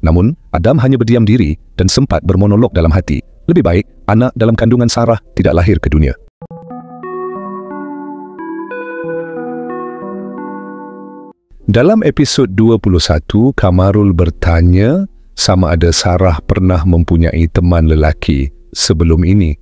Namun, Adam hanya berdiam diri dan sempat bermonolog dalam hati. Lebih baik, anak dalam kandungan Sarah tidak lahir ke dunia. Dalam episod 21, Kamarul bertanya sama ada Sarah pernah mempunyai teman lelaki sebelum ini.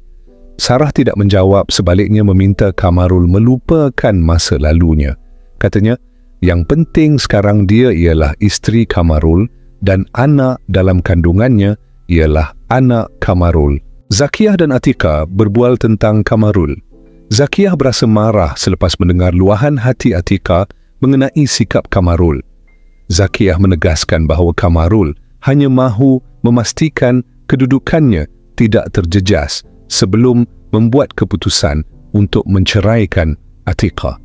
Sarah tidak menjawab, sebaliknya meminta Kamarul melupakan masa lalunya. Katanya, yang penting sekarang dia ialah isteri Kamarul dan anak dalam kandungannya ialah anak Kamarul. Zakiyah dan Atikah berbual tentang Kamarul. Zakiyah berasa marah selepas mendengar luahan hati Atikah mengenai sikap Kamarul. Zakiyah menegaskan bahawa Kamarul hanya mahu memastikan kedudukannya tidak terjejas sebelum membuat keputusan untuk menceraikan Atikah.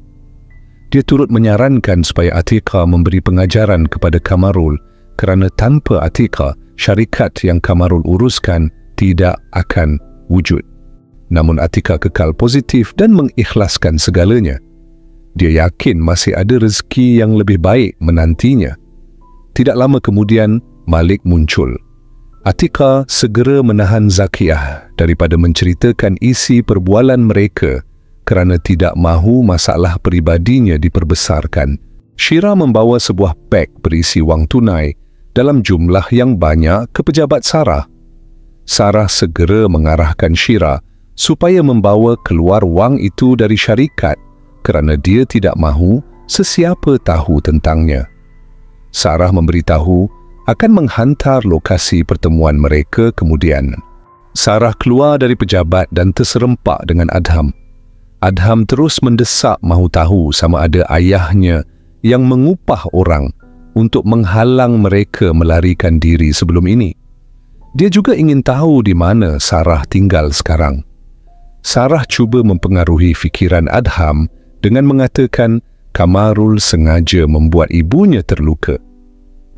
Dia turut menyarankan supaya Atikah memberi pengajaran kepada Kamarul kerana tanpa Atikah, syarikat yang Kamarul uruskan tidak akan wujud. Namun Atikah kekal positif dan mengikhlaskan segalanya. Dia yakin masih ada rezeki yang lebih baik menantinya. Tidak lama kemudian, Malik muncul. Atikah segera menahan Zakiyah daripada menceritakan isi perbualan mereka kerana tidak mahu masalah peribadinya diperbesarkan. Syirah membawa sebuah beg berisi wang tunai dalam jumlah yang banyak ke pejabat Sarah. Sarah segera mengarahkan Syirah supaya membawa keluar wang itu dari syarikat kerana dia tidak mahu sesiapa tahu tentangnya. Sarah memberitahu akan menghantar lokasi pertemuan mereka kemudian. Sarah keluar dari pejabat dan terserempak dengan Adham. Adham terus mendesak mahu tahu sama ada ayahnya yang mengupah orang untuk menghalang mereka melarikan diri sebelum ini. Dia juga ingin tahu di mana Sarah tinggal sekarang. Sarah cuba mempengaruhi fikiran Adham dengan mengatakan Kamarul sengaja membuat ibunya terluka.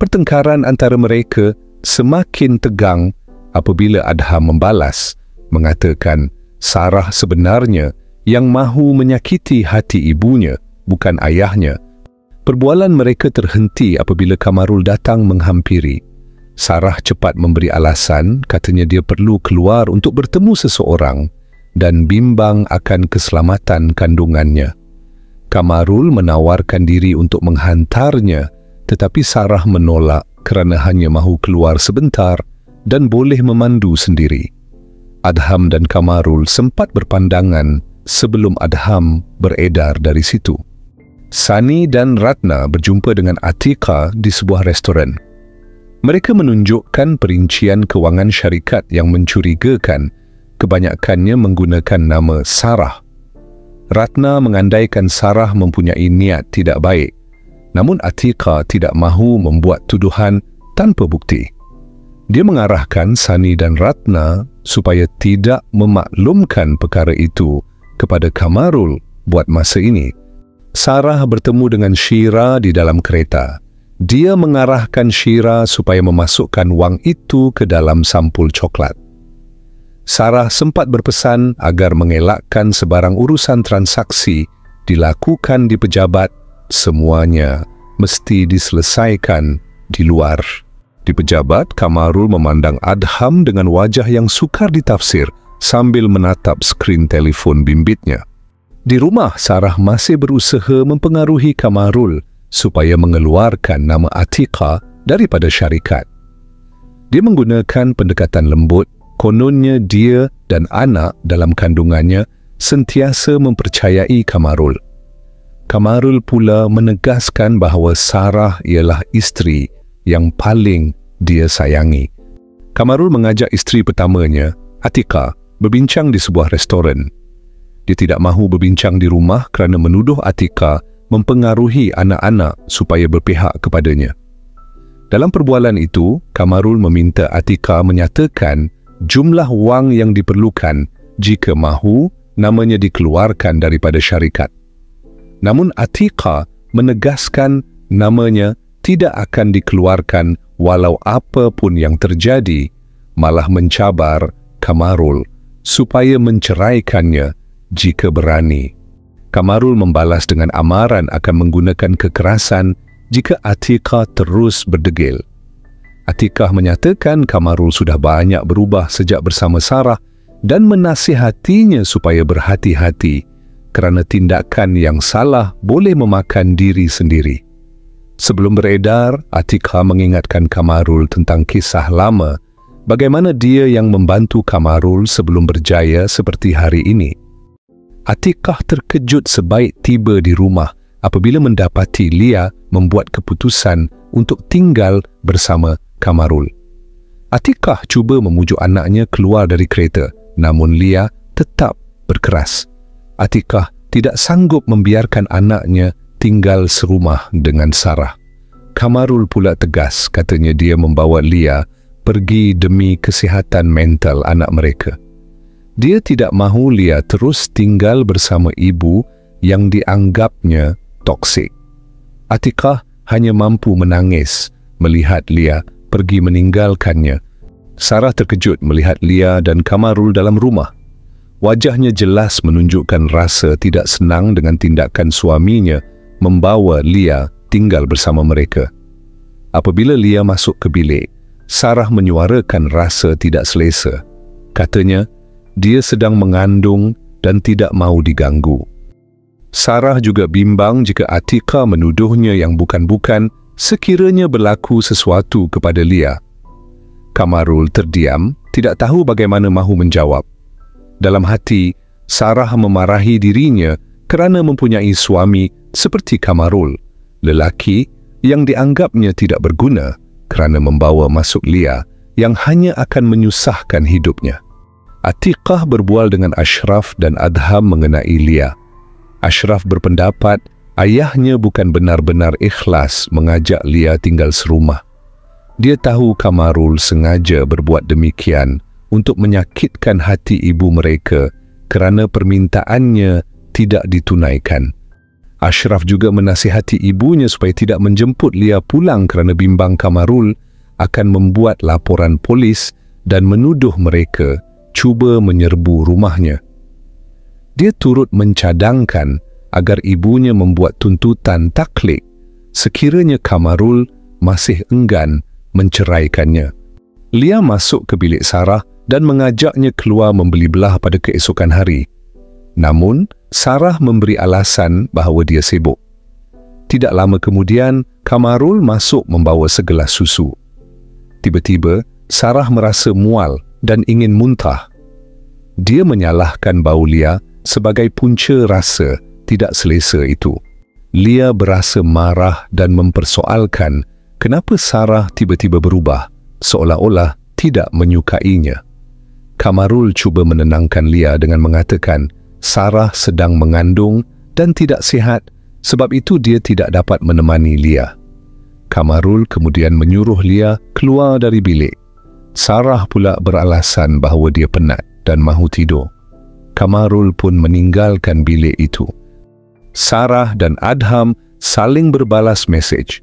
Pertengkaran antara mereka semakin tegang apabila Adham membalas, mengatakan Sarah sebenarnya yang mahu menyakiti hati ibunya, bukan ayahnya. Perbualan mereka terhenti apabila Kamarul datang menghampiri. Sarah cepat memberi alasan, katanya dia perlu keluar untuk bertemu seseorang dan bimbang akan keselamatan kandungannya. Kamarul menawarkan diri untuk menghantarnya, tetapi Sarah menolak kerana hanya mahu keluar sebentar dan boleh memandu sendiri. Adham dan Kamarul sempat berpandangan sebelum Adham beredar dari situ. Sani dan Ratna berjumpa dengan Atikah di sebuah restoran. Mereka menunjukkan perincian kewangan syarikat yang mencurigakan, kebanyakannya menggunakan nama Sarah. Ratna mengandaikan Sarah mempunyai niat tidak baik, namun Atikah tidak mahu membuat tuduhan tanpa bukti. Dia mengarahkan Sani dan Ratna supaya tidak memaklumkan perkara itu kepada Kamarul buat masa ini. Sarah bertemu dengan Syirah di dalam kereta. Dia mengarahkan Syirah supaya memasukkan wang itu ke dalam sampul coklat. Sarah sempat berpesan agar mengelakkan sebarang urusan transaksi dilakukan di pejabat, semuanya mesti diselesaikan di luar. Di pejabat, Kamarul memandang Adham dengan wajah yang sukar ditafsir sambil menatap skrin telefon bimbitnya. Di rumah, Sarah masih berusaha mempengaruhi Kamarul supaya mengeluarkan nama Atikah daripada syarikat. Dia menggunakan pendekatan lembut. Kononnya dia dan anak dalam kandungannya sentiasa mempercayai Kamarul. Kamarul pula menegaskan bahawa Sarah ialah isteri yang paling dia sayangi. Kamarul mengajak isteri pertamanya, Atikah, berbincang di sebuah restoran. Dia tidak mahu berbincang di rumah kerana menuduh Atikah mempengaruhi anak-anak supaya berpihak kepadanya. Dalam perbualan itu, Kamarul meminta Atikah menyatakan jumlah wang yang diperlukan jika mahu namanya dikeluarkan daripada syarikat. Namun Atikah menegaskan namanya tidak akan dikeluarkan walau apa pun yang terjadi, malah mencabar Kamarul supaya menceraikannya jika berani. Kamarul membalas dengan amaran akan menggunakan kekerasan jika Atikah terus berdegil. Atikah menyatakan Kamarul sudah banyak berubah sejak bersama Sarah dan menasihatinya supaya berhati-hati kerana tindakan yang salah boleh memakan diri sendiri. Sebelum beredar, Atikah mengingatkan Kamarul tentang kisah lama, bagaimana dia yang membantu Kamarul sebelum berjaya seperti hari ini. Atikah terkejut sebaik tiba di rumah apabila mendapati Lia membuat keputusan untuk tinggal bersama Kamarul. Atikah cuba memujuk anaknya keluar dari kereta, namun Lia tetap berkeras. Atikah tidak sanggup membiarkan anaknya tinggal serumah dengan Sarah. Kamarul pula tegas, katanya dia membawa Lia pergi demi kesihatan mental anak mereka. Dia tidak mahu Lia terus tinggal bersama ibu yang dianggapnya toksik. Atikah hanya mampu menangis melihat Lia pergi meninggalkannya. Sarah terkejut melihat Lia dan Kamarul dalam rumah. Wajahnya jelas menunjukkan rasa tidak senang dengan tindakan suaminya membawa Lia tinggal bersama mereka. Apabila Lia masuk ke bilik, Sarah menyuarakan rasa tidak selesa. Katanya, dia sedang mengandung dan tidak mahu diganggu. Sarah juga bimbang jika Atikah menuduhnya yang bukan-bukan sekiranya berlaku sesuatu kepada Lia. Kamarul terdiam, tidak tahu bagaimana mahu menjawab. Dalam hati, Sarah memarahi dirinya kerana mempunyai suami seperti Kamarul, lelaki yang dianggapnya tidak berguna kerana membawa masuk Lia yang hanya akan menyusahkan hidupnya. Atikah berbual dengan Ashraf dan Adham mengenai Lia. Ashraf berpendapat ayahnya bukan benar-benar ikhlas mengajak Lia tinggal serumah. Dia tahu Kamarul sengaja berbuat demikian untuk menyakitkan hati ibu mereka kerana permintaannya tidak ditunaikan. Ashraf juga menasihati ibunya supaya tidak menjemput Lia pulang kerana bimbang Kamarul akan membuat laporan polis dan menuduh mereka cuba menyerbu rumahnya. Dia turut mencadangkan agar ibunya membuat tuntutan taklid sekiranya Kamarul masih enggan menceraikannya. Lia masuk ke bilik Sarah dan mengajaknya keluar membeli belah pada keesokan hari. Namun, Sarah memberi alasan bahawa dia sibuk. Tidak lama kemudian, Kamarul masuk membawa segelas susu. Tiba-tiba, Sarah merasa mual dan ingin muntah. Dia menyalahkan bau Lia sebagai punca rasa tidak selesa itu. Lia berasa marah dan mempersoalkan kenapa Sarah tiba-tiba berubah, seolah-olah tidak menyukainya. Kamarul cuba menenangkan Lia dengan mengatakan Sarah sedang mengandung dan tidak sihat, sebab itu dia tidak dapat menemani Lia. Kamarul kemudian menyuruh Lia keluar dari bilik. Sarah pula beralasan bahawa dia penat dan mahu tidur. Kamarul pun meninggalkan bilik itu. Sarah dan Adham saling berbalas mesej.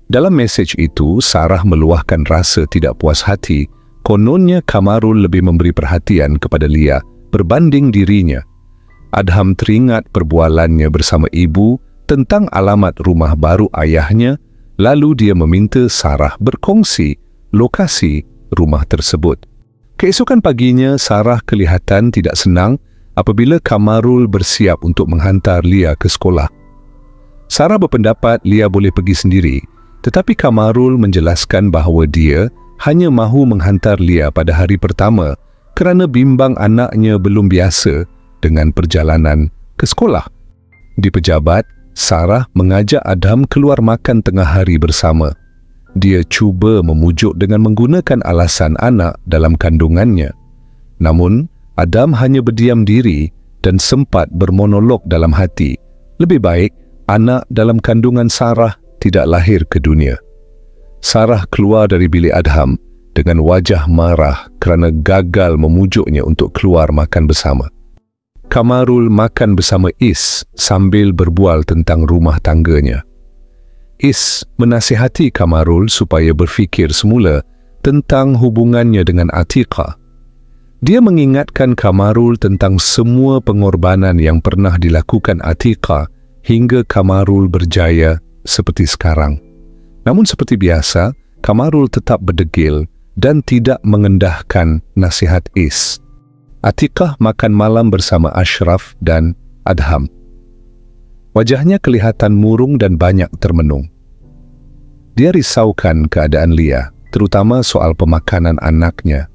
Dalam mesej itu, Sarah meluahkan rasa tidak puas hati. Kononnya Kamarul lebih memberi perhatian kepada Lia berbanding dirinya. Adham teringat perbualannya bersama ibu tentang alamat rumah baru ayahnya, lalu dia meminta Sarah berkongsi lokasi rumah tersebut. Keesokan paginya, Sarah kelihatan tidak senang apabila Kamarul bersiap untuk menghantar Lia ke sekolah. Sarah berpendapat Lia boleh pergi sendiri, tetapi Kamarul menjelaskan bahawa dia hanya mahu menghantar Lia pada hari pertama kerana bimbang anaknya belum biasa dengan perjalanan ke sekolah. Di pejabat, Sarah mengajak Adham keluar makan tengah hari bersama. Dia cuba memujuk dengan menggunakan alasan anak dalam kandungannya. Namun, Adham hanya berdiam diri dan sempat bermonolog dalam hati. Lebih baik, anak dalam kandungan Sarah tidak lahir ke dunia. Sarah keluar dari bilik Adham dengan wajah marah kerana gagal memujuknya untuk keluar makan bersama. Kamarul makan bersama Is sambil berbual tentang rumah tangganya. Is menasihati Kamarul supaya berfikir semula tentang hubungannya dengan Atikah. Dia mengingatkan Kamarul tentang semua pengorbanan yang pernah dilakukan Atikah hingga Kamarul berjaya seperti sekarang. Namun seperti biasa, Kamarul tetap berdegil dan tidak mengendahkan nasihat Is. Atiqah makan malam bersama Ashraf dan Adham. Wajahnya kelihatan murung dan banyak termenung. Dia risaukan keadaan Lia, terutama soal pemakanan anaknya.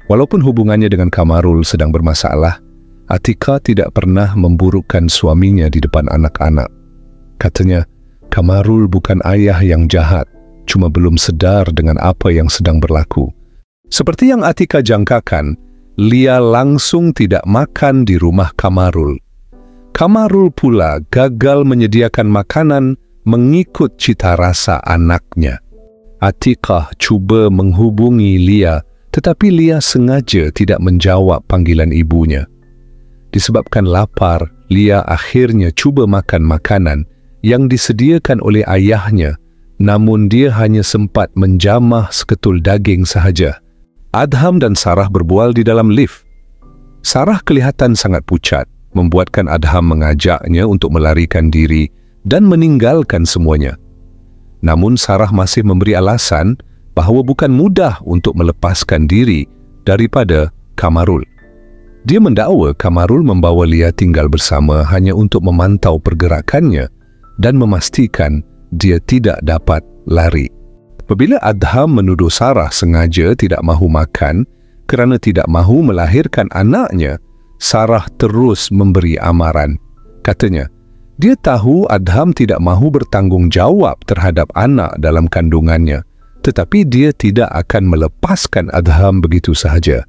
Walaupun hubungannya dengan Kamarul sedang bermasalah, Atiqah tidak pernah memburukkan suaminya di depan anak-anak. Katanya, Kamarul bukan ayah yang jahat, cuma belum sedar dengan apa yang sedang berlaku. Seperti yang Atiqah jangkakan, Lia langsung tidak makan di rumah Kamarul. Kamarul pula gagal menyediakan makanan mengikut cita rasa anaknya. Atiqah cuba menghubungi Lia, tetapi Lia sengaja tidak menjawab panggilan ibunya. Disebabkan lapar, Lia akhirnya cuba makan makanan yang disediakan oleh ayahnya, namun dia hanya sempat menjamah seketul daging sahaja. Adham dan Sarah berbual di dalam lift. Sarah kelihatan sangat pucat, membuatkan Adham mengajaknya untuk melarikan diri dan meninggalkan semuanya. Namun Sarah masih memberi alasan bahawa bukan mudah untuk melepaskan diri daripada Kamarul. Dia mendakwa Kamarul membawa Lia tinggal bersama hanya untuk memantau pergerakannya dan memastikan dia tidak dapat lari. Apabila Adham menuduh Sarah sengaja tidak mahu makan kerana tidak mahu melahirkan anaknya, Sarah terus memberi amaran. Katanya, dia tahu Adham tidak mahu bertanggungjawab terhadap anak dalam kandungannya, tetapi dia tidak akan melepaskan Adham begitu sahaja.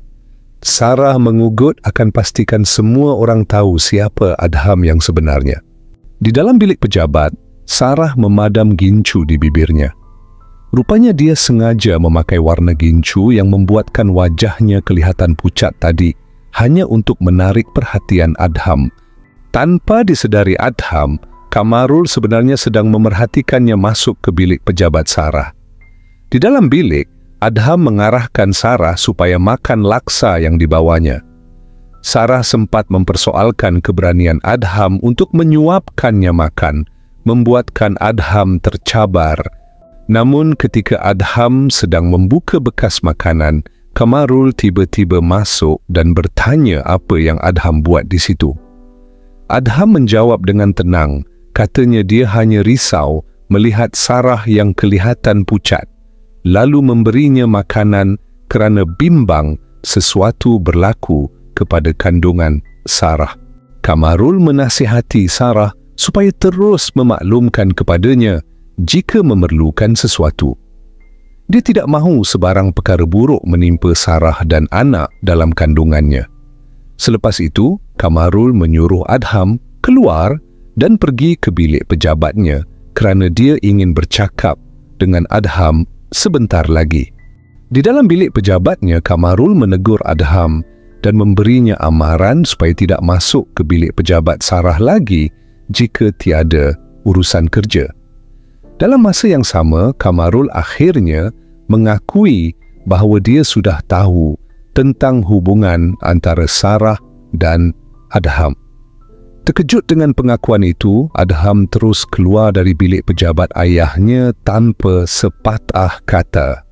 Sarah mengugut akan pastikan semua orang tahu siapa Adham yang sebenarnya. Di dalam bilik pejabat, Sarah memadam gincu di bibirnya. Rupanya dia sengaja memakai warna gincu yang membuatkan wajahnya kelihatan pucat tadi, hanya untuk menarik perhatian Adham. Tanpa disedari Adham, Kamarul sebenarnya sedang memerhatikannya masuk ke bilik pejabat Sarah. Di dalam bilik, Adham mengarahkan Sarah supaya makan laksa yang dibawanya. Sarah sempat mempersoalkan keberanian Adham untuk menyuapkannya makan, membuatkan Adham tercabar. Namun ketika Adham sedang membuka bekas makanan, Kamarul tiba-tiba masuk dan bertanya apa yang Adham buat di situ. Adham menjawab dengan tenang, katanya dia hanya risau melihat Sarah yang kelihatan pucat, lalu memberinya makanan kerana bimbang sesuatu berlaku kepada kandungan Sarah. Kamarul menasihati Sarah supaya terus memaklumkan kepadanya jika memerlukan sesuatu. Dia tidak mahu sebarang perkara buruk menimpa Sarah dan anak dalam kandungannya. Selepas itu, Kamarul menyuruh Adham keluar dan pergi ke bilik pejabatnya kerana dia ingin bercakap dengan Adham sebentar lagi. Di dalam bilik pejabatnya, Kamarul menegur Adham dan memberinya amaran supaya tidak masuk ke bilik pejabat Sarah lagi jika tiada urusan kerja. Dalam masa yang sama, Kamarul akhirnya mengakui bahawa dia sudah tahu tentang hubungan antara Sarah dan Adham. Terkejut dengan pengakuan itu, Adham terus keluar dari bilik pejabat ayahnya tanpa sepatah kata.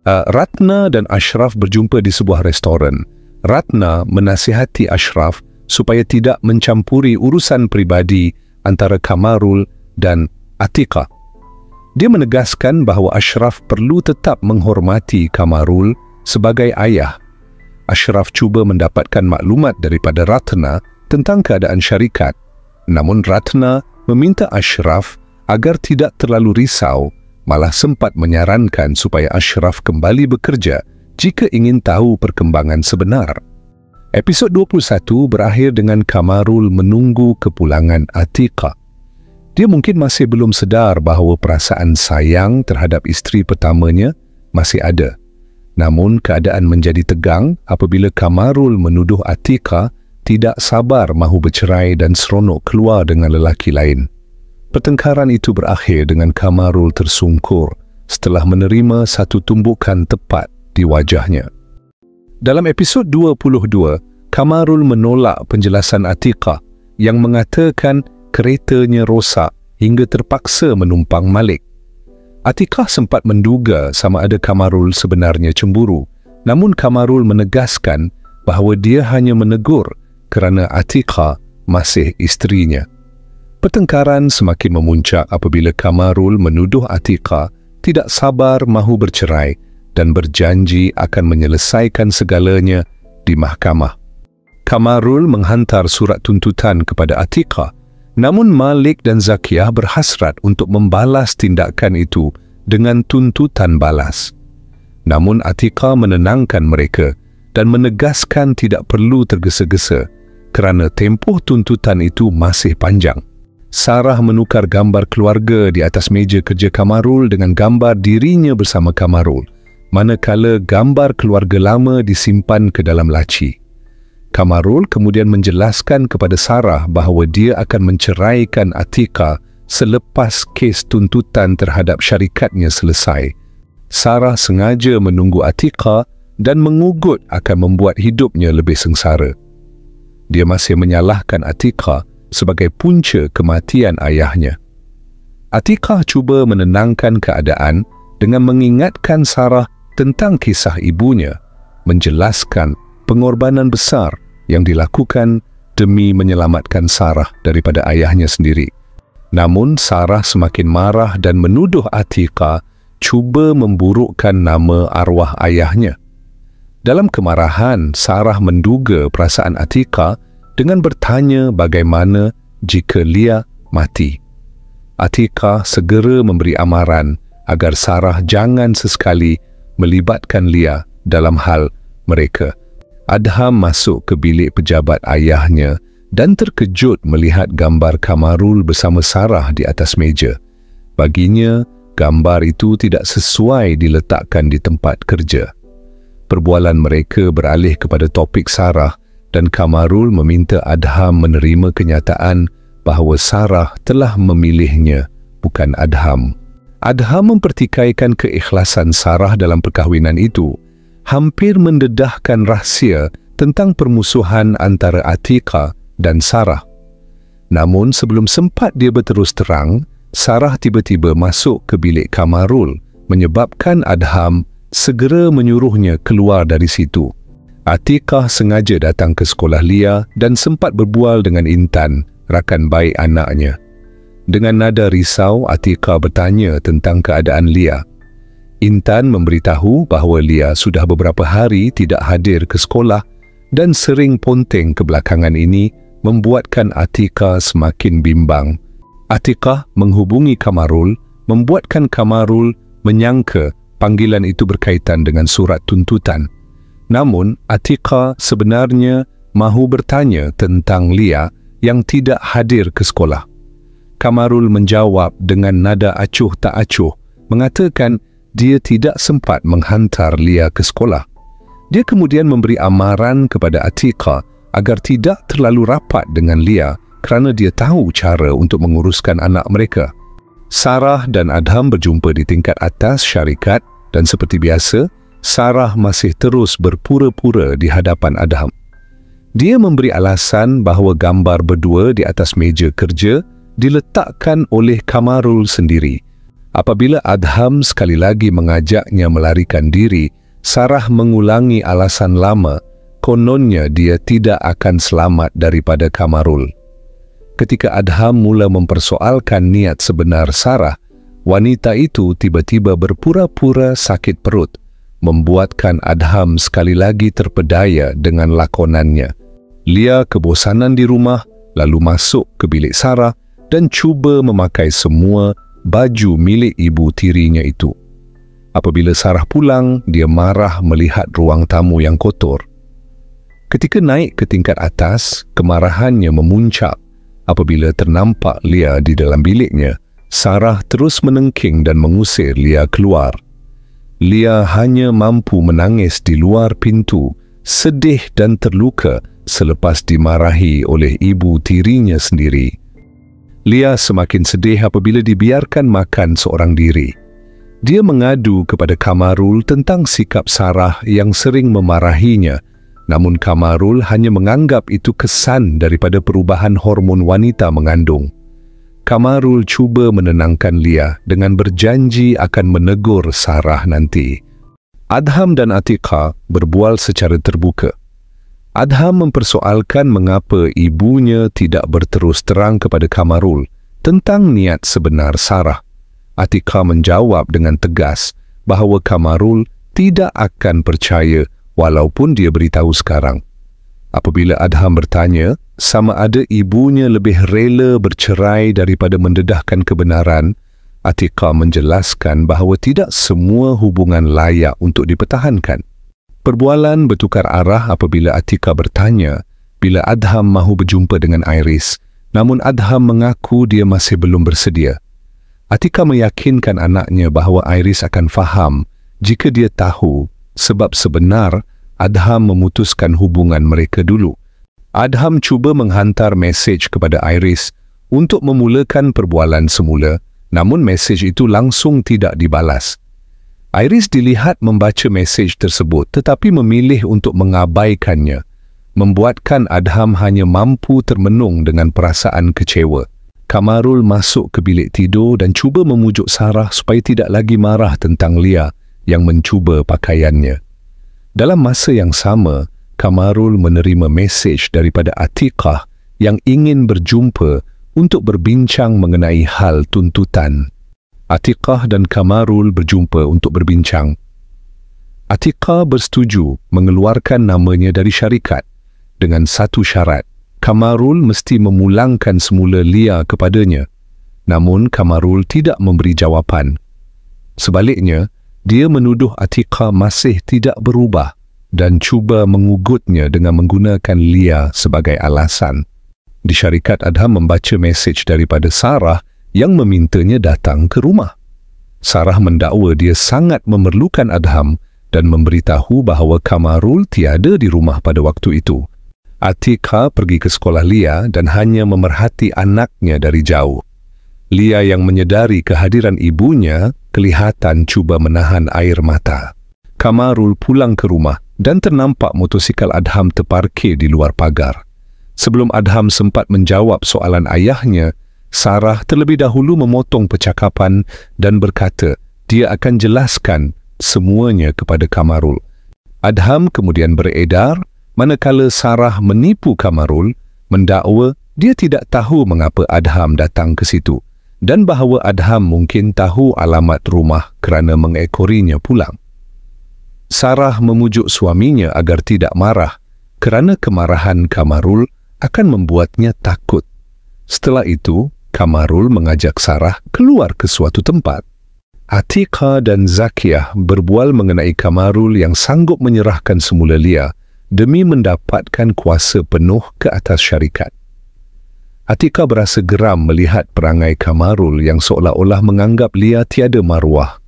Ratna dan Ashraf berjumpa di sebuah restoran. Ratna menasihati Ashraf supaya tidak mencampuri urusan pribadi antara Kamarul dan Atiqah. Dia menegaskan bahawa Ashraf perlu tetap menghormati Kamarul sebagai ayah. Ashraf cuba mendapatkan maklumat daripada Ratna tentang keadaan syarikat. Namun Ratna meminta Ashraf agar tidak terlalu risau, malah sempat menyarankan supaya Ashraf kembali bekerja jika ingin tahu perkembangan sebenar. Episod 21 berakhir dengan Kamarul menunggu kepulangan Atiqah. Dia mungkin masih belum sedar bahawa perasaan sayang terhadap isteri pertamanya masih ada. Namun keadaan menjadi tegang apabila Kamarul menuduh Atiqah tidak sabar mahu bercerai dan seronok keluar dengan lelaki lain. Pertengkaran itu berakhir dengan Kamarul tersungkur setelah menerima satu tumbukan tepat di wajahnya. Dalam episod 22, Kamarul menolak penjelasan Atiqah yang mengatakan keretanya rosak hingga terpaksa menumpang Malik. Atikah sempat menduga sama ada Kamarul sebenarnya cemburu, namun Kamarul menegaskan bahawa dia hanya menegur kerana Atikah masih isterinya. Pertengkaran semakin memuncak apabila Kamarul menuduh Atikah tidak sabar mahu bercerai dan berjanji akan menyelesaikan segalanya di mahkamah. Kamarul menghantar surat tuntutan kepada Atikah, namun Malik dan Zakiyah berhasrat untuk membalas tindakan itu dengan tuntutan balas. Namun Atikah menenangkan mereka dan menegaskan tidak perlu tergesa-gesa kerana tempoh tuntutan itu masih panjang. Sarah menukar gambar keluarga di atas meja kerja Kamarul dengan gambar dirinya bersama Kamarul, manakala gambar keluarga lama disimpan ke dalam laci. Kamarul kemudian menjelaskan kepada Sarah bahawa dia akan menceraikan Atikah selepas kes tuntutan terhadap syarikatnya selesai. Sarah sengaja menunggu Atikah dan mengugut akan membuat hidupnya lebih sengsara. Dia masih menyalahkan Atikah sebagai punca kematian ayahnya. Atikah cuba menenangkan keadaan dengan mengingatkan Sarah tentang kisah ibunya, menjelaskan pengorbanan besar yang dilakukan demi menyelamatkan Sarah daripada ayahnya sendiri. Namun Sarah semakin marah dan menuduh Atikah cuba memburukkan nama arwah ayahnya. Dalam kemarahan, Sarah menduga perasaan Atikah dengan bertanya bagaimana jika Lia mati. Atikah segera memberi amaran agar Sarah jangan sesekali melibatkan Lia dalam hal mereka. Adham masuk ke bilik pejabat ayahnya dan terkejut melihat gambar Kamarul bersama Sarah di atas meja. Baginya, gambar itu tidak sesuai diletakkan di tempat kerja. Perbualan mereka beralih kepada topik Sarah dan Kamarul meminta Adham menerima kenyataan bahawa Sarah telah memilihnya, bukan Adham. Adham mempertikaikan keikhlasan Sarah dalam perkahwinan itu, hampir mendedahkan rahsia tentang permusuhan antara Atikah dan Sarah. Namun sebelum sempat dia berterus terang, Sarah tiba-tiba masuk ke bilik Kamarul, menyebabkan Adham segera menyuruhnya keluar dari situ. Atikah sengaja datang ke sekolah Lia dan sempat berbual dengan Intan, rakan baik anaknya. Dengan nada risau, Atikah bertanya tentang keadaan Lia. Intan memberitahu bahawa Lia sudah beberapa hari tidak hadir ke sekolah dan sering ponteng kebelakangan ini membuatkan Atikah semakin bimbang. Atikah menghubungi Kamarul, membuatkan Kamarul menyangka panggilan itu berkaitan dengan surat tuntutan. Namun, Atikah sebenarnya mahu bertanya tentang Lia yang tidak hadir ke sekolah. Kamarul menjawab dengan nada acuh tak acuh, mengatakan dia tidak sempat menghantar Lia ke sekolah. Dia kemudian memberi amaran kepada Atikah agar tidak terlalu rapat dengan Lia kerana dia tahu cara untuk menguruskan anak mereka. Sarah dan Adham berjumpa di tingkat atas syarikat dan seperti biasa, Sarah masih terus berpura-pura di hadapan Adham. Dia memberi alasan bahawa gambar berdua di atas meja kerja diletakkan oleh Kamarul sendiri. Apabila Adham sekali lagi mengajaknya melarikan diri, Sarah mengulangi alasan lama, kononnya dia tidak akan selamat daripada Kamarul. Ketika Adham mula mempersoalkan niat sebenar Sarah, wanita itu tiba-tiba berpura-pura sakit perut, membuatkan Adham sekali lagi terpedaya dengan lakonannya. Lia kebosanan di rumah, lalu masuk ke bilik Sarah dan cuba memakai semua baju milik ibu tirinya itu. Apabila Sarah pulang, dia marah melihat ruang tamu yang kotor. Ketika naik ke tingkat atas, kemarahannya memuncak apabila ternampak Lia di dalam biliknya. Sarah terus menengking dan mengusir Lia keluar. Lia hanya mampu menangis di luar pintu, sedih dan terluka selepas dimarahi oleh ibu tirinya sendiri. Lia semakin sedih apabila dibiarkan makan seorang diri. Dia mengadu kepada Kamarul tentang sikap Sarah yang sering memarahinya, namun Kamarul hanya menganggap itu kesan daripada perubahan hormon wanita mengandung. Kamarul cuba menenangkan Lia dengan berjanji akan menegur Sarah nanti. Adham dan Atiqah berbual secara terbuka. Adham mempersoalkan mengapa ibunya tidak berterus terang kepada Kamarul tentang niat sebenar Sarah. Atiqah menjawab dengan tegas bahawa Kamarul tidak akan percaya walaupun dia beritahu sekarang. Apabila Adham bertanya sama ada ibunya lebih rela bercerai daripada mendedahkan kebenaran, Atiqah menjelaskan bahawa tidak semua hubungan layak untuk dipertahankan. Perbualan bertukar arah apabila Atiqah bertanya bila Adham mahu berjumpa dengan Iris, namun Adham mengaku dia masih belum bersedia. Atiqah meyakinkan anaknya bahawa Iris akan faham jika dia tahu sebab sebenar Adham memutuskan hubungan mereka dulu. Adham cuba menghantar mesej kepada Iris untuk memulakan perbualan semula, namun mesej itu langsung tidak dibalas. Iris dilihat membaca mesej tersebut tetapi memilih untuk mengabaikannya, membuatkan Adham hanya mampu termenung dengan perasaan kecewa. Kamarul masuk ke bilik tidur dan cuba memujuk Sarah supaya tidak lagi marah tentang Lia yang mencuba pakaiannya. Dalam masa yang sama, Kamarul menerima mesej daripada Atiqah yang ingin berjumpa untuk berbincang mengenai hal tuntutan. Atiqah dan Kamarul berjumpa untuk berbincang. Atiqah bersetuju mengeluarkan namanya dari syarikat dengan satu syarat. Kamarul mesti memulangkan semula Lia kepadanya. Namun Kamarul tidak memberi jawapan. Sebaliknya, dia menuduh Atiqah masih tidak berubah dan cuba mengugutnya dengan menggunakan Lia sebagai alasan. Di syarikat, Adham membaca mesej daripada Sarah yang memintanya datang ke rumah. Sarah mendakwa dia sangat memerlukan Adham dan memberitahu bahawa Kamarul tiada di rumah pada waktu itu. Atiqah pergi ke sekolah Lia dan hanya memerhati anaknya dari jauh. Lia yang menyedari kehadiran ibunya kelihatan cuba menahan air mata. Kamarul pulang ke rumah dan ternampak motosikal Adham terparkir di luar pagar. Sebelum Adham sempat menjawab soalan ayahnya, Sarah terlebih dahulu memotong percakapan dan berkata dia akan jelaskan semuanya kepada Kamarul. Adham kemudian beredar manakala Sarah menipu Kamarul, mendakwa dia tidak tahu mengapa Adham datang ke situ dan bahawa Adham mungkin tahu alamat rumah kerana mengekorinya pulang. Sarah memujuk suaminya agar tidak marah kerana kemarahan Kamarul akan membuatnya takut. Setelah itu, Kamarul mengajak Sarah keluar ke suatu tempat. Atiqah dan Zakiyah berbual mengenai Kamarul yang sanggup menyerahkan semula Lia demi mendapatkan kuasa penuh ke atas syarikat. Atiqah berasa geram melihat perangai Kamarul yang seolah-olah menganggap Lia tiada maruah.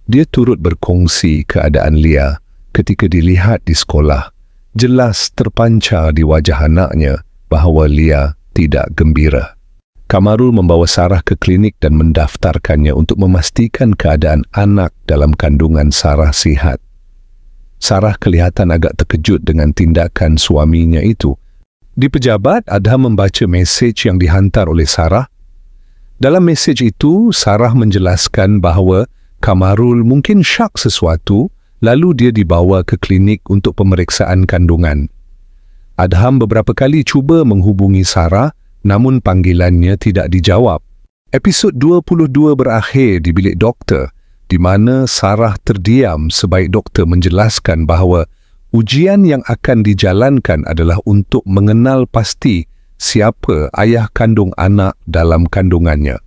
Dia turut berkongsi keadaan Lia ketika dilihat di sekolah. Jelas terpancar di wajah anaknya bahawa Lia tidak gembira. Kamarul membawa Sarah ke klinik dan mendaftarkannya untuk memastikan keadaan anak dalam kandungan Sarah sihat. Sarah kelihatan agak terkejut dengan tindakan suaminya itu. Di pejabat, Adham membaca mesej yang dihantar oleh Sarah. Dalam mesej itu, Sarah menjelaskan bahawa Kamarul mungkin syak sesuatu, lalu dia dibawa ke klinik untuk pemeriksaan kandungan. Adham beberapa kali cuba menghubungi Sarah, namun panggilannya tidak dijawab. Episod 22 berakhir di bilik doktor, di mana Sarah terdiam sebaik doktor menjelaskan bahawa ujian yang akan dijalankan adalah untuk mengenal pasti siapa ayah kandung anak dalam kandungannya.